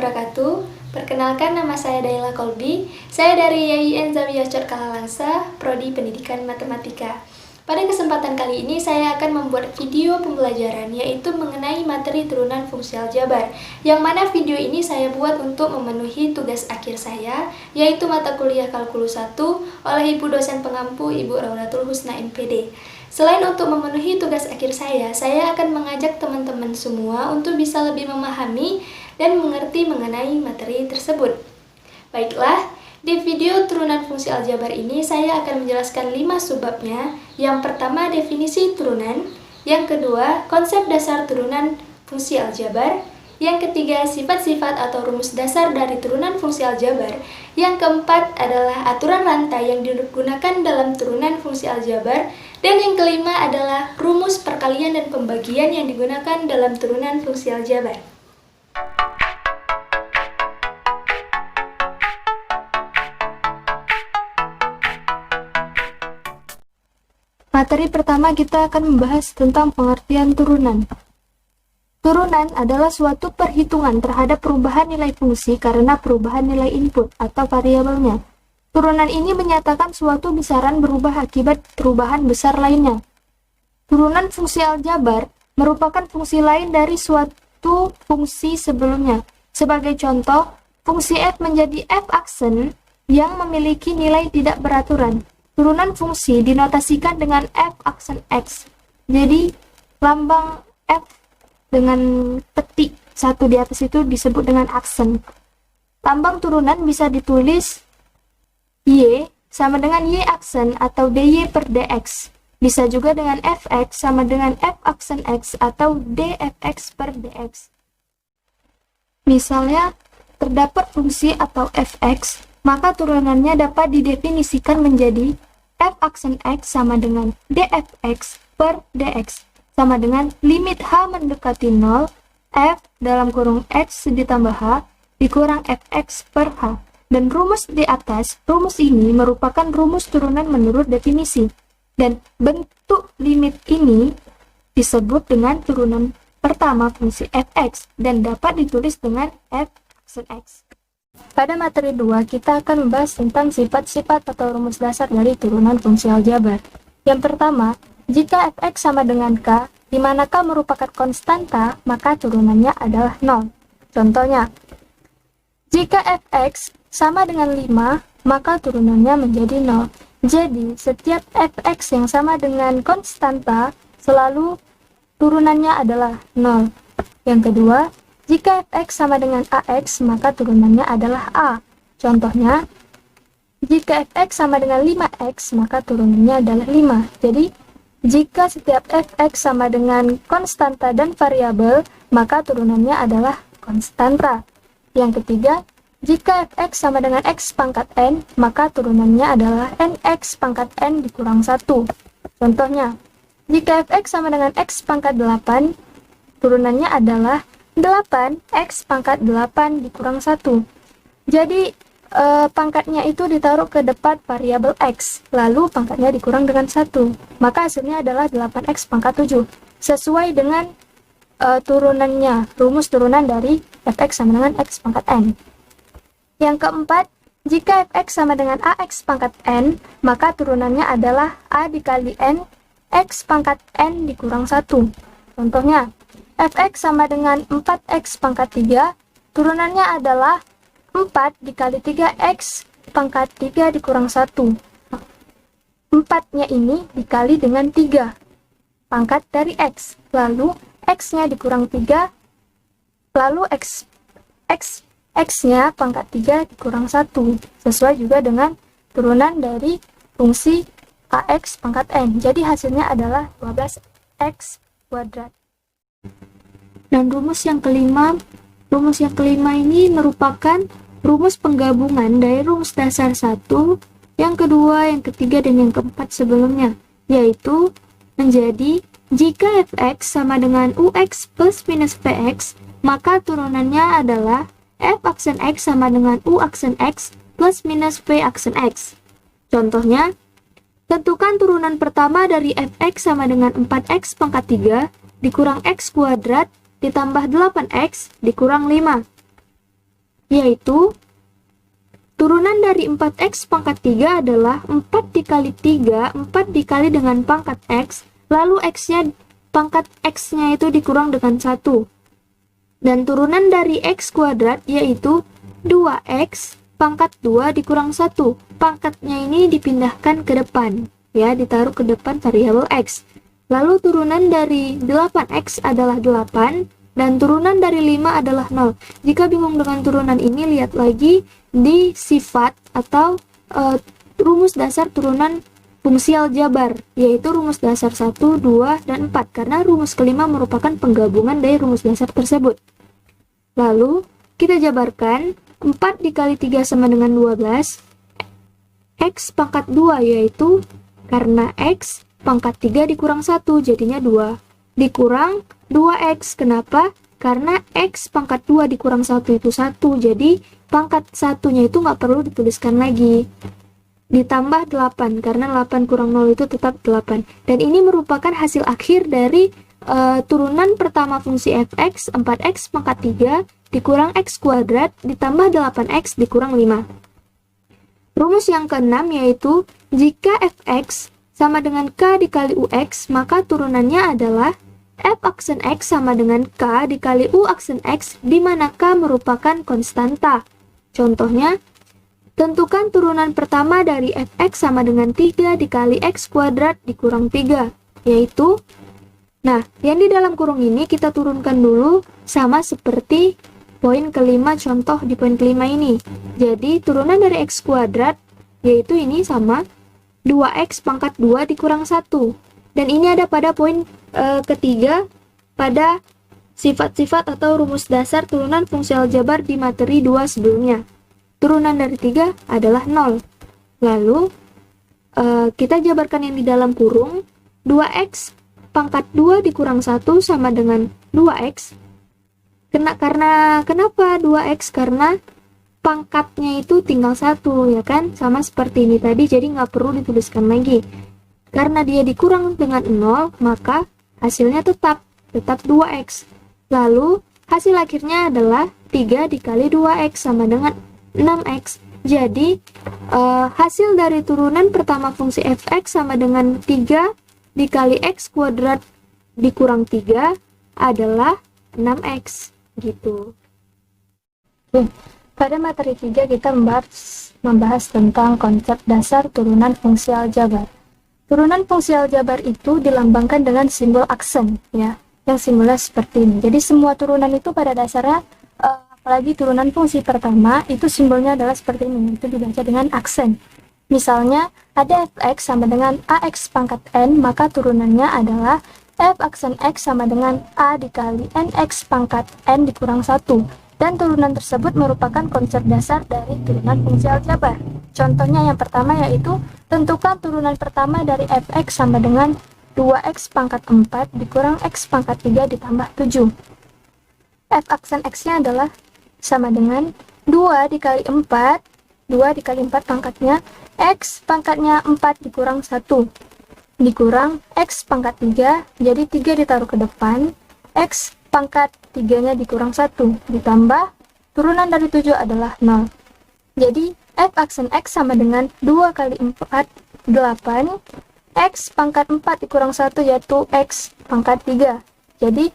wabarakatuh. Perkenalkan, nama saya Daila Kolbi. Saya dari YIN Zawiyah Cot Kalalangsa, Prodi Pendidikan Matematika. Pada kesempatan kali ini saya akan membuat video pembelajaran yaitu mengenai materi turunan fungsi aljabar, yang mana video ini saya buat untuk memenuhi tugas akhir saya, yaitu mata kuliah Kalkulus 1 oleh Ibu dosen pengampu Ibu Raudatul Husna MPD. Selain untuk memenuhi tugas akhir saya akan mengajak teman-teman semua untuk bisa lebih memahami dan mengerti mengenai materi tersebut. Baiklah, di video turunan fungsi aljabar ini saya akan menjelaskan 5 subbabnya. Yang pertama, definisi turunan. Yang kedua, konsep dasar turunan fungsi aljabar. Yang ketiga, sifat-sifat atau rumus dasar dari turunan fungsi aljabar. Yang keempat adalah aturan rantai yang digunakan dalam turunan fungsi aljabar. Dan yang kelima adalah rumus perkalian dan pembagian yang digunakan dalam turunan fungsi aljabar. Materi pertama kita akan membahas tentang pengertian turunan. Turunan adalah suatu perhitungan terhadap perubahan nilai fungsi karena perubahan nilai input atau variabelnya. Turunan ini menyatakan suatu besaran berubah akibat perubahan besar lainnya. Turunan fungsi aljabar merupakan fungsi lain dari suatu fungsi sebelumnya. Sebagai contoh, fungsi f menjadi f aksen yang memiliki nilai tidak beraturan. Turunan fungsi dinotasikan dengan f aksen x. Jadi, lambang f dengan petik satu di atas itu disebut dengan aksen. Lambang turunan bisa ditulis y sama dengan y aksen atau dy per dx. Bisa juga dengan fx sama dengan f aksen x atau dfx per dx. Misalnya, terdapat fungsi atau fx, maka turunannya dapat didefinisikan menjadi f aksen x sama dengan dfx per dx sama dengan limit h mendekati 0, f dalam kurung x ditambah h dikurang fx per h. Dan rumus di atas, rumus ini merupakan rumus turunan menurut definisi. Dan bentuk limit ini disebut dengan turunan pertama fungsi fx dan dapat ditulis dengan f aksen x. Pada materi 2, kita akan membahas tentang sifat-sifat atau rumus dasar dari turunan fungsi aljabar. Yang pertama, jika fx sama dengan k, di mana k merupakan konstanta, maka turunannya adalah 0. Contohnya, jika fx sama dengan 5, maka turunannya menjadi 0. Jadi, setiap fx yang sama dengan konstanta, selalu turunannya adalah 0. Yang kedua, jika fx sama dengan ax, maka turunannya adalah a. Contohnya, jika fx sama dengan 5x, maka turunannya adalah 5. Jadi, jika setiap fx sama dengan konstanta dan variabel, maka turunannya adalah konstanta. Yang ketiga, jika fx sama dengan x pangkat n, maka turunannya adalah nx pangkat n dikurang 1. Contohnya, jika fx sama dengan x pangkat 8, turunannya adalah 8x pangkat 8 dikurang 1. Jadi, pangkatnya itu ditaruh ke depan variabel x, lalu pangkatnya dikurang dengan 1. Maka hasilnya adalah 8x pangkat 7. Sesuai dengan turunannya, rumus turunan dari fx sama dengan x pangkat n. Yang keempat, jika fx sama dengan ax pangkat n, maka turunannya adalah a dikali n, x pangkat n dikurang 1. Contohnya, fx sama dengan 4x pangkat 3, turunannya adalah 4 dikali 3x pangkat 3 dikurang 1. 4-nya ini dikali dengan 3, pangkat dari x. Lalu, x-nya dikurang 3, lalu x-nya pangkat 3 dikurang 1. Sesuai juga dengan turunan dari fungsi ax pangkat n. Jadi hasilnya adalah 12x kuadrat. Dan rumus yang kelima ini merupakan rumus penggabungan dari rumus dasar 1, yang kedua, yang ketiga, dan yang keempat sebelumnya, yaitu menjadi jika fx sama dengan ux plus minus px, maka turunannya adalah f aksen x sama dengan u aksen x plus minus p aksen x. Contohnya, tentukan turunan pertama dari fx sama dengan 4x pangkat 3 dikurang x kuadrat ditambah 8x dikurang 5. yaitu turunan dari 4x pangkat 3 adalah 4 dikali 3, 4 dikali dengan pangkat x, lalu x-nya, pangkat x-nya itu dikurang dengan 1. Dan turunan dari x kuadrat yaitu 2x pangkat 2 dikurang 1. Pangkatnya ini dipindahkan ke depan, ya, ditaruh ke depan variabel x. Lalu turunan dari 8x adalah 8, dan turunan dari 5 adalah 0. Jika bingung dengan turunan ini, lihat lagi di sifat atau rumus dasar turunan fungsi aljabar, yaitu rumus dasar 1, 2, dan 4, karena rumus kelima merupakan penggabungan dari rumus dasar tersebut. Lalu, kita jabarkan 4 dikali 3 sama dengan 12, x pangkat 2 yaitu karena x pangkat 3 dikurang 1, jadinya 2. Dikurang 2x, kenapa? Karena x pangkat 2 dikurang 1 itu 1, jadi pangkat 1-nya itu nggak perlu dituliskan lagi. Ditambah 8, karena 8 kurang 0 itu tetap 8. Dan ini merupakan hasil akhir dari turunan pertama fungsi fx, 4x pangkat 3 dikurang x kuadrat ditambah 8x dikurang 5. Rumus yang keenam yaitu jika fx sama dengan k dikali ux, maka turunannya adalah f aksen x sama dengan k dikali u aksen x, di mana k merupakan konstanta. Contohnya, tentukan turunan pertama dari fx sama dengan 3 dikali x kuadrat dikurang 3, yaitu, nah, yang di dalam kurung ini kita turunkan dulu sama seperti poin kelima, contoh di poin kelima ini. Jadi, turunan dari x kuadrat, yaitu ini sama 2x pangkat 2 dikurang 1. Dan ini ada pada poin ketiga pada sifat-sifat atau rumus dasar turunan fungsi aljabar di materi 2 sebelumnya. Turunan dari 3 adalah 0. Lalu, kita jabarkan yang di dalam kurung, 2x pangkat 2 dikurang 1 sama dengan 2x. Kenapa 2x? Karena pangkatnya itu tinggal 1, ya kan? Sama seperti ini tadi, jadi nggak perlu dituliskan lagi. Karena dia dikurang dengan 0, maka hasilnya tetap 2x. Lalu, hasil akhirnya adalah 3 dikali 2x sama dengan 6x. Jadi, hasil dari turunan pertama fungsi fx sama dengan 3 dikali x kuadrat dikurang 3 adalah 6x. Gitu. Pada materi 3 kita membahas tentang konsep dasar turunan fungsi aljabar. Turunan fungsi aljabar itu dilambangkan dengan simbol aksen, ya, yang simbolnya seperti ini. Jadi semua turunan itu pada dasarnya, apalagi turunan fungsi pertama, itu simbolnya adalah seperti ini, itu dibaca dengan aksen. Misalnya, ada fx sama dengan ax pangkat n, maka turunannya adalah f aksen x sama dengan a dikali nx pangkat n dikurang 1. Dan turunan tersebut merupakan konsep dasar dari turunan fungsi aljabar. Contohnya yang pertama yaitu, tentukan turunan pertama dari fx sama dengan 2x pangkat 4 dikurang x pangkat 3 ditambah 7. F aksen x-nya adalah sama dengan 2 dikali 4, 2 dikali 4 pangkatnya, x pangkatnya 4 dikurang 1, dikurang x pangkat 3, jadi 3 ditaruh ke depan, x pangkat 3-nya dikurang 1, ditambah turunan dari 7 adalah 0. Jadi, f aksen x sama dengan 2 kali 4, 8, x pangkat 4 dikurang 1 yaitu x pangkat 3. Jadi,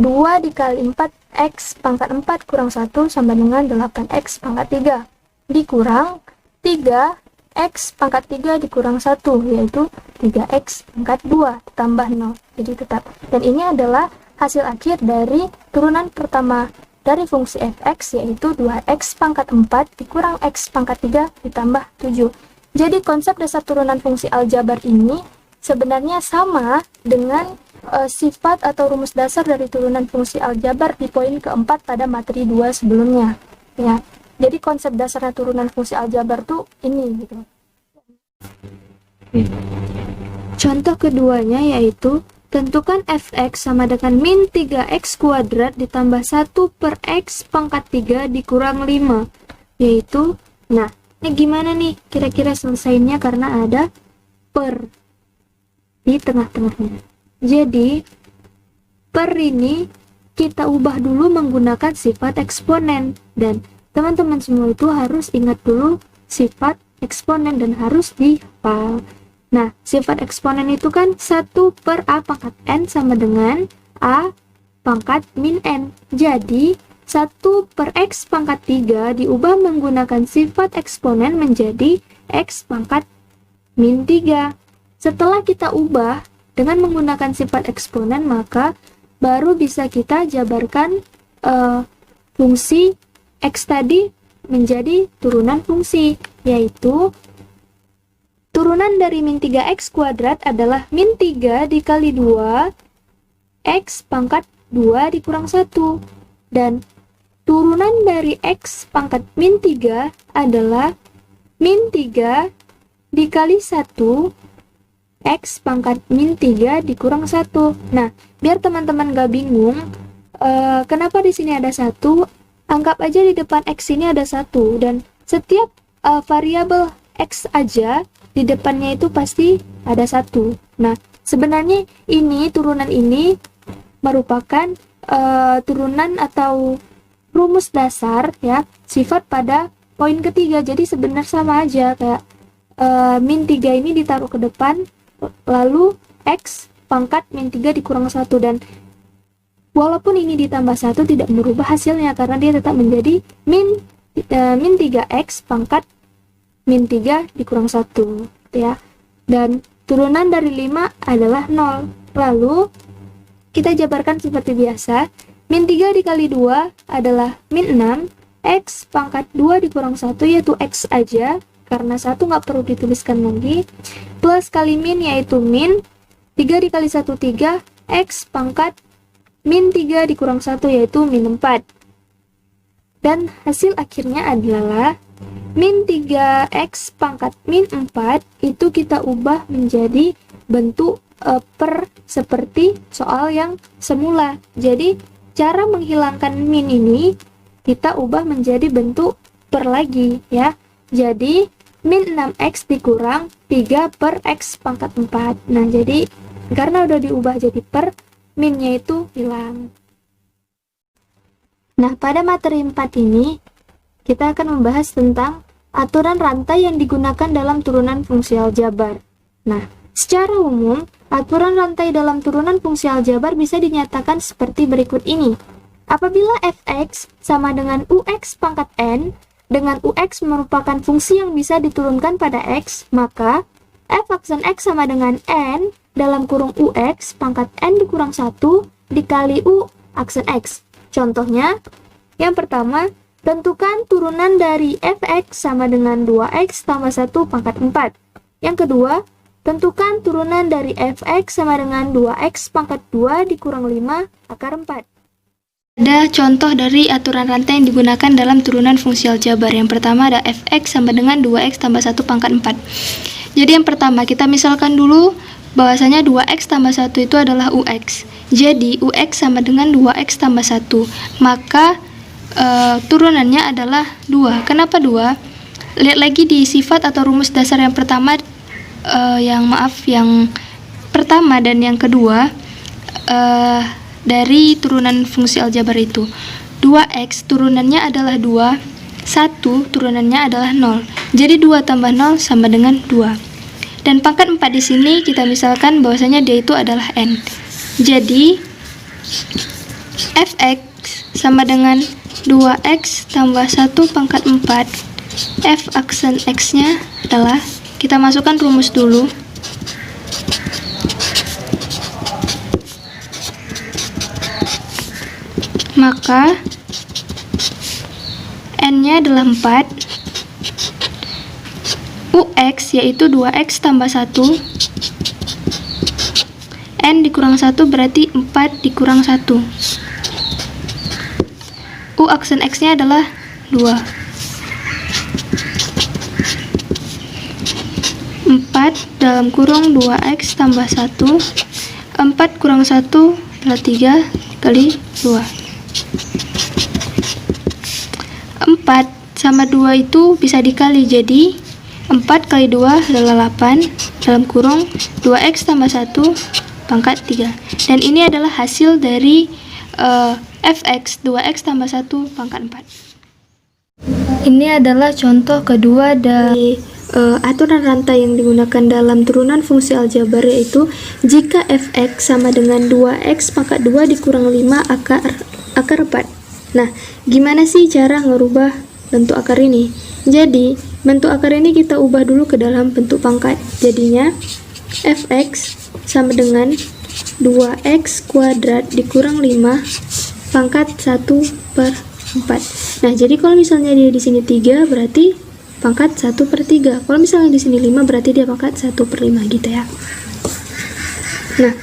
2 dikali 4, x pangkat 4 kurang 1 sama dengan 8x pangkat 3. Dikurang 3, x pangkat 3 dikurang 1, yaitu 3x pangkat 2, tambah 0. Jadi tetap. Dan ini adalah hasil akhir dari turunan pertama dari fungsi fx, yaitu 2x pangkat 4 dikurang x pangkat 3 ditambah 7. Jadi konsep dasar turunan fungsi aljabar ini sebenarnya sama dengan sifat atau rumus dasar dari turunan fungsi aljabar di poin keempat pada materi 2 sebelumnya. Ya, jadi konsep dasarnya turunan fungsi aljabar tuh ini gitu. Contoh keduanya yaitu tentukan fx sama dengan min 3x kuadrat ditambah 1 per x pangkat 3 dikurang 5. Yaitu, nah, ini gimana nih kira-kira selesainya karena ada per di tengah-tengahnya. Jadi, per ini kita ubah dulu menggunakan sifat eksponen, dan teman-teman semua itu harus ingat dulu sifat eksponen dan harus dihafal. Nah, sifat eksponen itu kan 1 per A pangkat N sama dengan A pangkat min N. Jadi, 1 per X pangkat 3 diubah menggunakan sifat eksponen menjadi X pangkat min 3. Setelah kita ubah dengan menggunakan sifat eksponen, maka baru bisa kita jabarkan fungsi X tadi menjadi turunan fungsi, yaitu turunan dari min 3x kuadrat adalah min 3 dikali 2 x pangkat 2 dikurang 1, dan turunan dari x pangkat min 3 adalah min 3 dikali 1 x pangkat min 3 dikurang 1. Nah, biar teman-teman gak bingung kenapa di sini ada 1, anggap aja di depan x ini ada 1, dan setiap variabel x aja di depannya itu pasti ada 1. Nah, sebenarnya turunan ini merupakan turunan atau rumus dasar ya, sifat pada poin ketiga. Jadi sebenarnya sama aja kayak min 3 ini ditaruh ke depan, lalu x pangkat min 3 dikurang 1, dan walaupun ini ditambah 1 tidak merubah hasilnya karena dia tetap menjadi min 3x pangkat min 3 dikurang 1 ya. Dan turunan dari 5 adalah 0. Lalu kita jabarkan seperti biasa. Min 3 dikali 2 adalah min 6, x pangkat 2 dikurang 1 yaitu x aja karena 1 nggak perlu dituliskan lagi, plus kali min yaitu min 3 dikali 1 3, x pangkat min 3 dikurang 1 yaitu min 4. Dan hasil akhirnya adalah min 3x pangkat min 4 itu kita ubah menjadi bentuk per seperti soal yang semula. Jadi cara menghilangkan min ini kita ubah menjadi bentuk per lagi ya. Jadi min 6x dikurang 3 per x pangkat 4. Nah, jadi karena udah diubah jadi per, minnya itu hilang. Nah, pada materi 4 ini kita akan membahas tentang aturan rantai yang digunakan dalam turunan fungsi aljabar. Nah, secara umum, aturan rantai dalam turunan fungsi aljabar bisa dinyatakan seperti berikut ini. Apabila fx sama dengan ux pangkat n, dengan ux merupakan fungsi yang bisa diturunkan pada x, maka f aksen x sama dengan n dalam kurung ux pangkat n dikurang 1 dikali u aksen x. Contohnya, yang pertama, tentukan turunan dari fx sama dengan 2x tambah 1 pangkat 4. Yang kedua, tentukan turunan dari fx sama dengan 2x pangkat 2 dikurang 5 akar 4. Ada contoh dari aturan rantai yang digunakan dalam turunan fungsi aljabar. Yang pertama ada fx sama dengan 2x tambah 1 pangkat 4. Jadi yang pertama, kita misalkan dulu bahwasanya 2x tambah 1 itu adalah ux. Jadi ux sama dengan 2x tambah 1. Maka turunannya adalah 2. Kenapa 2? Lihat lagi di sifat atau rumus dasar yang pertama, yang pertama dan yang kedua dari turunan fungsi aljabar itu. 2x turunannya adalah 2, 1 turunannya adalah 0. Jadi 2 tambah 0 sama dengan 2. Dan pangkat 4 di sini kita misalkan bahwasanya dia itu adalah n. Jadi fx sama dengan 2x tambah 1 pangkat 4. F aksen x-nya adalah, kita masukkan rumus dulu. Maka n-nya adalah 4. Ux yaitu 2x tambah 1. N dikurang 1 berarti 4 dikurang 1. U aksen x-nya adalah 2. 4 dalam kurung 2x tambah 1. 4 kurang 1 adalah 3 kali 2. 4 sama 2 itu bisa dikali, jadi 4 kali 2 adalah 8 dalam kurung 2x tambah 1 pangkat 3. Dan ini adalah hasil dari fx 2x tambah 1 pangkat 4. Ini adalah contoh kedua dari aturan rantai yang digunakan dalam turunan fungsi aljabar, yaitu jika fx sama dengan 2x pangkat 2 dikurang 5 akar 4. Nah, gimana sih cara ngerubah bentuk akar ini? Jadi, bentuk akar ini kita ubah dulu ke dalam bentuk pangkat. Jadinya, fx sama dengan 2x kuadrat dikurang 5 pangkat 1/4. Nah, jadi kalau misalnya dia di sini 3, berarti pangkat 1/3. Kalau misalnya di sini 5, berarti dia pangkat 1/5 gitu ya. Nah,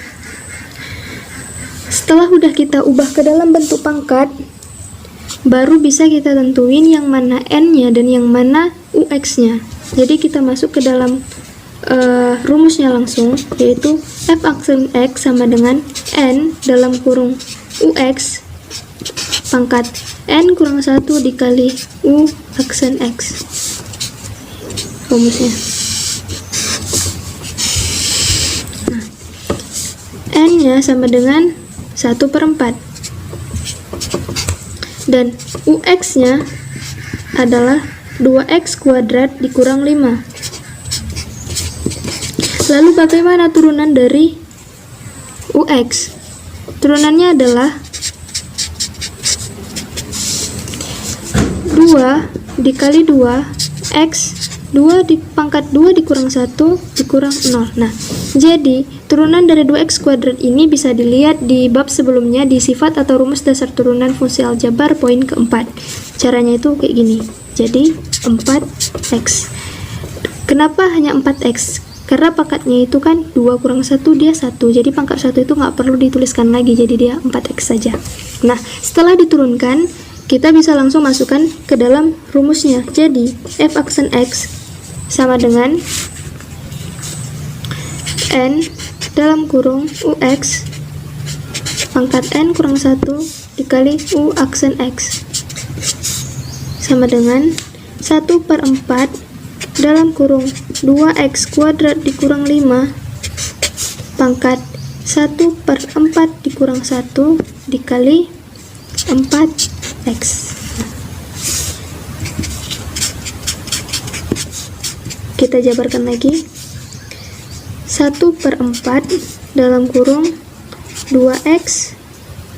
setelah udah kita ubah ke dalam bentuk pangkat, baru bisa kita tentuin yang mana n-nya dan yang mana ux-nya. Jadi kita masuk ke dalam rumusnya langsung, yaitu f aksen x sama dengan n dalam kurung ux pangkat n kurang 1 dikali u aksen x. Rumusnya. Nah, n-nya sama dengan 1/4. Dan ux-nya adalah 2x kuadrat dikurang 5. Lalu bagaimana turunan dari ux? Turunannya adalah 2 dikali 2 x 2 di pangkat 2 dikurang 1 dikurang 0. Nah, jadi turunan dari 2x kuadrat ini bisa dilihat di bab sebelumnya di sifat atau rumus dasar turunan fungsi aljabar poin keempat. Caranya itu kayak gini. Jadi 4x. Kenapa hanya 4x? Karena pangkatnya itu kan 2 kurang 1 dia 1. Jadi pangkat 1 itu nggak perlu dituliskan lagi, jadi dia 4x saja. Nah, setelah diturunkan, kita bisa langsung masukkan ke dalam rumusnya. Jadi f aksen x sama dengan n dalam kurung ux pangkat n kurang 1 dikali u aksen x sama dengan 1/4 dalam kurung 2x kuadrat dikurang 5 pangkat 1/4 dikurang 1 dikali 4x. Kita jabarkan lagi. 1/4 dalam kurung 2x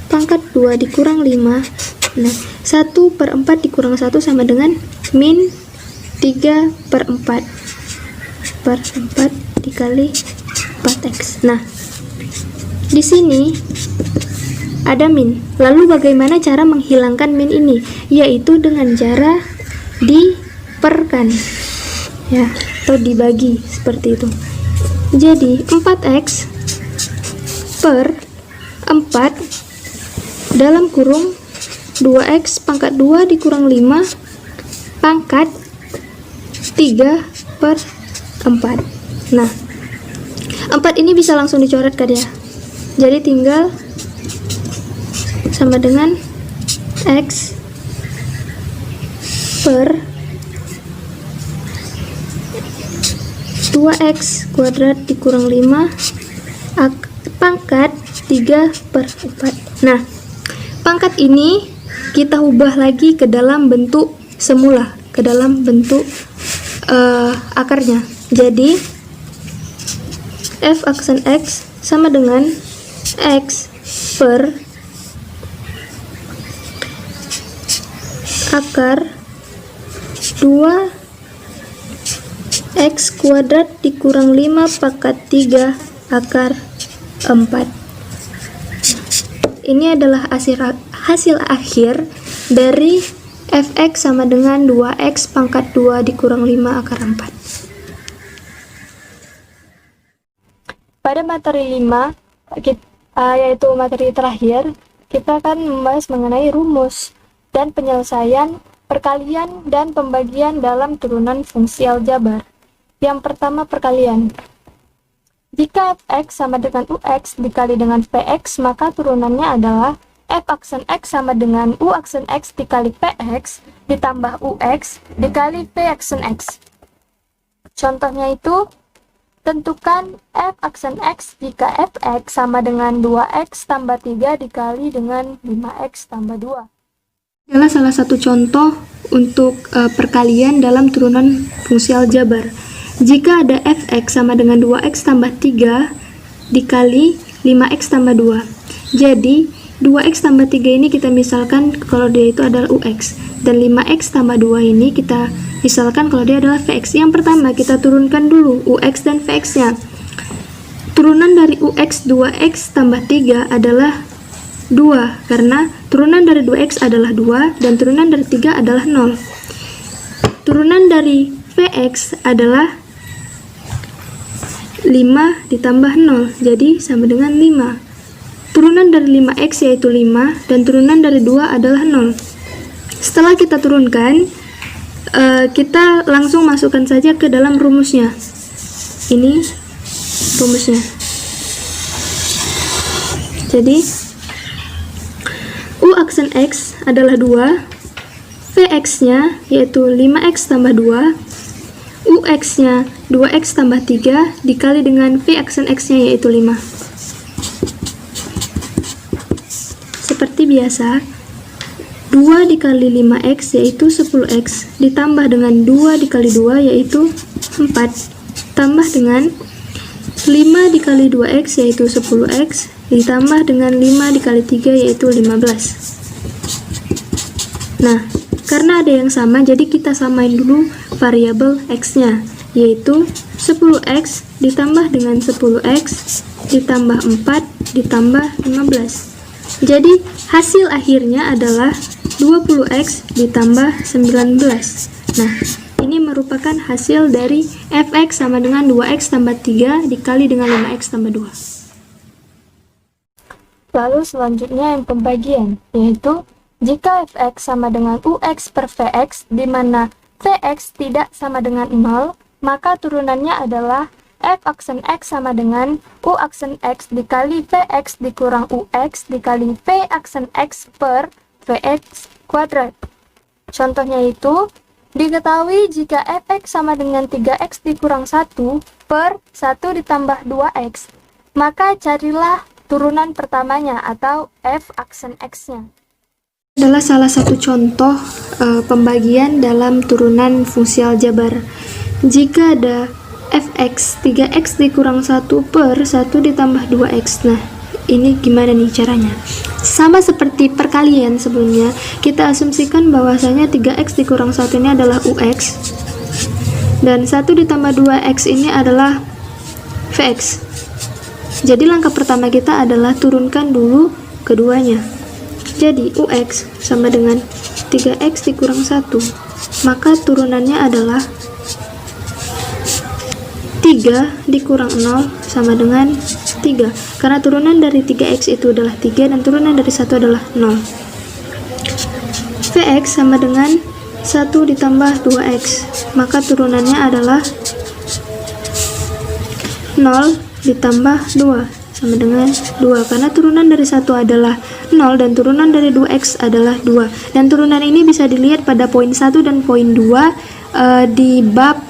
pangkat 2 dikurang 5. Nah, 1/4 dikurang 1 sama dengan min 3/4 dikali 4x. Nah, di sini ada min. Lalu bagaimana cara menghilangkan min ini? Yaitu dengan cara diperkan, ya, atau dibagi seperti itu. Jadi 4x per 4 dalam kurung 2x pangkat 2 dikurang 5 pangkat 3/4. Nah, 4 ini bisa langsung dicoret kan ya. Jadi tinggal sama dengan x per 2x kuadrat dikurang 5 pangkat 3/4. Nah, pangkat ini kita ubah lagi ke dalam bentuk semula, ke dalam bentuk akarnya. Jadi f aksen x sama dengan x per akar 2x kuadrat dikurang 5 pangkat 3 akar 4. Ini adalah hasil akhir dari fx sama dengan 2x pangkat 2 dikurang 5 akar 4. Pada materi 5, yaitu materi terakhir, kita akan membahas mengenai rumus dan penyelesaian perkalian dan pembagian dalam turunan fungsi aljabar. Yang pertama, perkalian. Jika fx sama dengan ux dikali dengan px, maka turunannya adalah f aksen x sama dengan u aksen x dikali px ditambah ux dikali p aksen x. Contohnya itu p Tentukan f aksen x jika fx sama dengan 2x tambah 3 dikali dengan 5x tambah 2. Adalah salah satu contoh untuk perkalian dalam turunan fungsi aljabar. Jika ada fx sama dengan 2x tambah 3 dikali 5x tambah 2. Jadi 2x tambah 3 ini kita misalkan kalau dia itu adalah ux, dan 5x tambah 2 ini kita misalkan kalau dia adalah vx. Yang pertama kita turunkan dulu ux dan vx nya. Turunan dari ux 2x tambah 3 adalah 2, karena turunan dari 2x adalah 2 dan turunan dari 3 adalah 0. Turunan dari vx adalah 5 ditambah 0, jadi sama dengan 5. Turunan dari 5x yaitu 5 dan turunan dari 2 adalah 0. Setelah kita turunkan, kita langsung masukkan saja ke dalam rumusnya. Ini rumusnya. Jadi u aksen x adalah 2, vx nya yaitu 5x tambah 2, ux nya 2x tambah 3 dikali dengan v aksen x nya yaitu 5. Seperti biasa, 2 dikali 5x yaitu 10x ditambah dengan 2 dikali 2 yaitu 4 tambah dengan 5 dikali 2x yaitu 10x ditambah dengan 5 dikali 3 yaitu 15. Nah, karena ada yang sama, jadi kita samain dulu variabel x nya, yaitu 10x ditambah dengan 10x ditambah 4 ditambah 15. Jadi hasil akhirnya adalah 20x ditambah 19. Nah, ini merupakan hasil dari fx sama dengan 2x tambah 3 dikali dengan 5x tambah 2. Lalu selanjutnya yang pembagian, yaitu jika fx sama dengan ux per vx, di mana vx tidak sama dengan 0, maka turunannya adalah f aksen x sama dengan u aksen x dikali vx dikurang ux dikali v aksen x per vx kuadrat. Contohnya itu, diketahui jika fx sama dengan 3x dikurang 1 per 1 ditambah 2x, maka carilah turunan pertamanya atau f aksen x-nya. Adalah salah satu contoh pembagian dalam turunan fungsi aljabar. Jika ada fx 3x dikurang 1 per 1 ditambah 2x. Nah, ini gimana nih caranya? Sama seperti perkalian sebelumnya, kita asumsikan bahwasanya 3x dikurang 1 ini adalah ux dan 1 ditambah 2x ini adalah vx. Jadi langkah pertama kita adalah turunkan dulu keduanya. Jadi ux sama dengan 3x dikurang 1, maka turunannya adalah 3 dikurang 0 sama dengan 3, karena turunan dari 3x itu adalah 3 dan turunan dari 1 adalah 0. Vx sama dengan 1 ditambah 2x, maka turunannya adalah 0 ditambah 2 sama dengan 2, karena turunan dari 1 adalah 0 dan turunan dari 2x adalah 2, dan turunan ini bisa dilihat pada poin 1 dan poin 2 di bab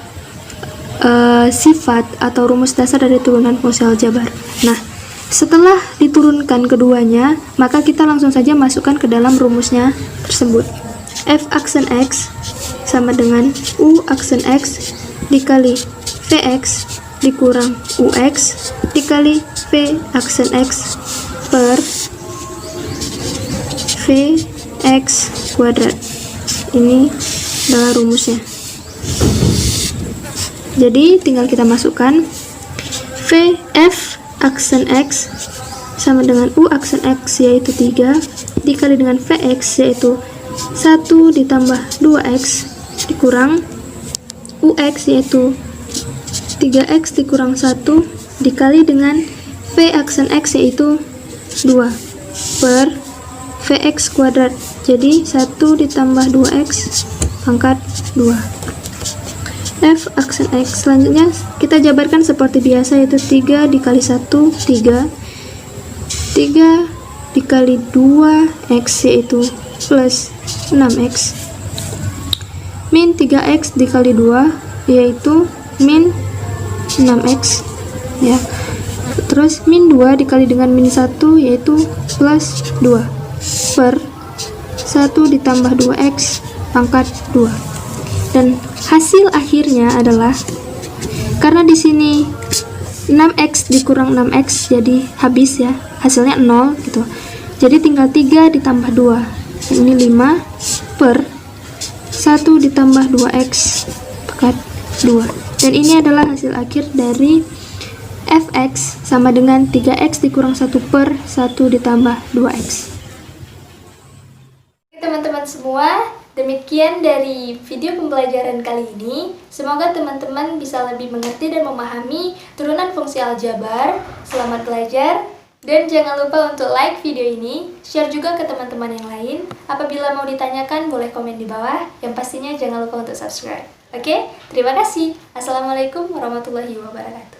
sifat atau rumus dasar dari turunan fungsi aljabar. Nah, setelah diturunkan keduanya, maka kita langsung saja masukkan ke dalam rumusnya tersebut. F aksen x sama dengan u aksen x dikali vx dikurang ux dikali v aksen x per vx kuadrat. Ini adalah rumusnya. Jadi tinggal kita masukkan Vf aksen x sama dengan u aksen x yaitu 3 dikali dengan Vx yaitu 1 ditambah 2x dikurang ux yaitu 3x dikurang 1 dikali dengan V aksen x yaitu 2 per Vx kuadrat. Jadi 1 ditambah 2x pangkat 2. F aksen x. Selanjutnya kita jabarkan seperti biasa, yaitu 3 dikali 1 3 dikali 2x yaitu plus 6x min 3x dikali 2 yaitu min 6x ya. Terus min 2 dikali dengan min 1 yaitu plus 2 per 1 ditambah 2x pangkat 2. Dan hasil akhirnya adalah, karena di sini 6x dikurang 6x jadi habis ya, hasilnya 0 gitu. Jadi tinggal 3 ditambah 2. Ini 5 per 1 ditambah 2x pangkat 2. Dan ini adalah hasil akhir dari fx sama dengan 3x dikurang 1 per 1 ditambah 2x. Teman-teman semua, demikian dari video pembelajaran kali ini. Semoga teman-teman bisa lebih mengerti dan memahami turunan fungsi aljabar. Selamat belajar, dan jangan lupa untuk like video ini, share juga ke teman-teman yang lain. Apabila mau ditanyakan, boleh komen di bawah. Yang pastinya jangan lupa untuk subscribe. Oke, terima kasih. Assalamualaikum warahmatullahi wabarakatuh.